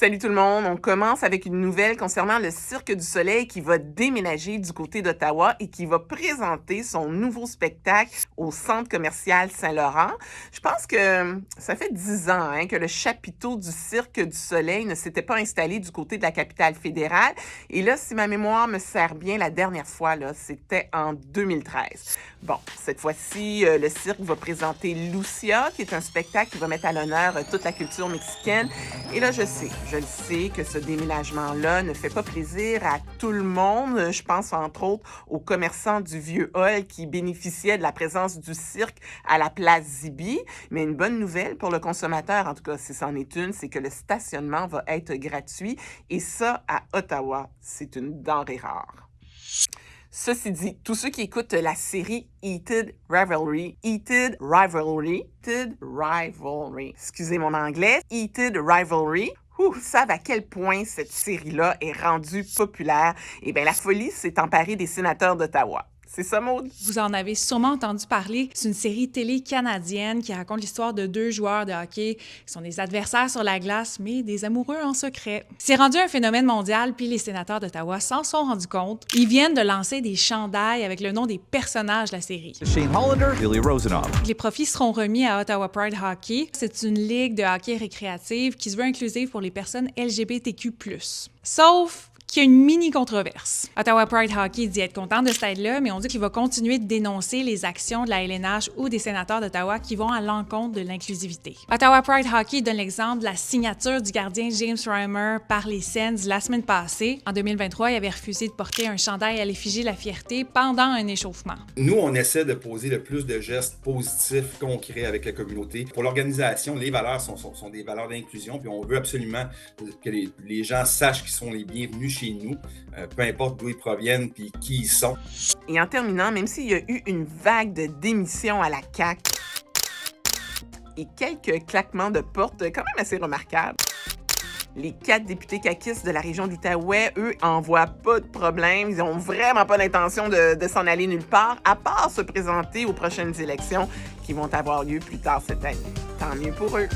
Salut tout le monde, on commence avec une nouvelle concernant le Cirque du Soleil qui va déménager du côté d'Ottawa et qui va présenter son nouveau spectacle au Centre commercial Saint-Laurent. Je pense que ça fait 10 ans que le chapiteau du Cirque du Soleil ne s'était pas installé du côté de la capitale fédérale. Et là, si ma mémoire me sert bien, la dernière fois, c'était en 2013. Bon, cette fois-ci, le cirque va présenter Lucia, qui est un spectacle qui va mettre à l'honneur toute la culture mexicaine. Et là, je le sais que ce déménagement-là ne fait pas plaisir à tout le monde. Je pense entre autres aux commerçants du Vieux Hall qui bénéficiaient de la présence du cirque à la place Zibi. Mais une bonne nouvelle pour le consommateur, en tout cas si c'en est une, c'est que le stationnement va être gratuit. Et ça, à Ottawa, c'est une denrée rare. Ceci dit, tous ceux qui écoutent la série Heated Rivalry, excusez mon anglais, Heated Rivalry, savent à quel point cette série-là est rendue populaire. Eh bien, la folie s'est emparée des sénateurs d'Ottawa. C'est ça, Maud? Vous en avez sûrement entendu parler. C'est une série télé canadienne qui raconte l'histoire de deux joueurs de hockey qui sont des adversaires sur la glace, mais des amoureux en secret. C'est rendu un phénomène mondial, puis les sénateurs d'Ottawa s'en sont rendus compte. Ils viennent de lancer des chandails avec le nom des personnages de la série. Shane Hollander, Ilya Rosenov. Les profits seront remis à Ottawa Pride Hockey. C'est une ligue de hockey récréative qui se veut inclusive pour les personnes LGBTQ+. Sauf qu'il y a une mini-controverse. Ottawa Pride Hockey dit être content de cette aide-là, mais on dit qu'il va continuer de dénoncer les actions de la LNH ou des sénateurs d'Ottawa qui vont à l'encontre de l'inclusivité. Ottawa Pride Hockey donne l'exemple de la signature du gardien James Reimer par les Sens la semaine passée. En 2023, il avait refusé de porter un chandail à l'effigie de la fierté pendant un échauffement. Nous, on essaie de poser le plus de gestes positifs, concrets avec la communauté. Pour l'organisation, les valeurs sont des valeurs d'inclusion, puis on veut absolument que les gens sachent qu'ils sont les bienvenus chez nous, peu importe d'où ils proviennent puis qui ils sont. Et en terminant, même s'il y a eu une vague de démissions à la CAQ et quelques claquements de porte quand même assez remarquables, les 4 députés caquistes de la région d'Outaouais, eux, en voient pas de problème. Ils n'ont vraiment pas l'intention de s'en aller nulle part, à part se présenter aux prochaines élections qui vont avoir lieu plus tard cette année. Tant mieux pour eux.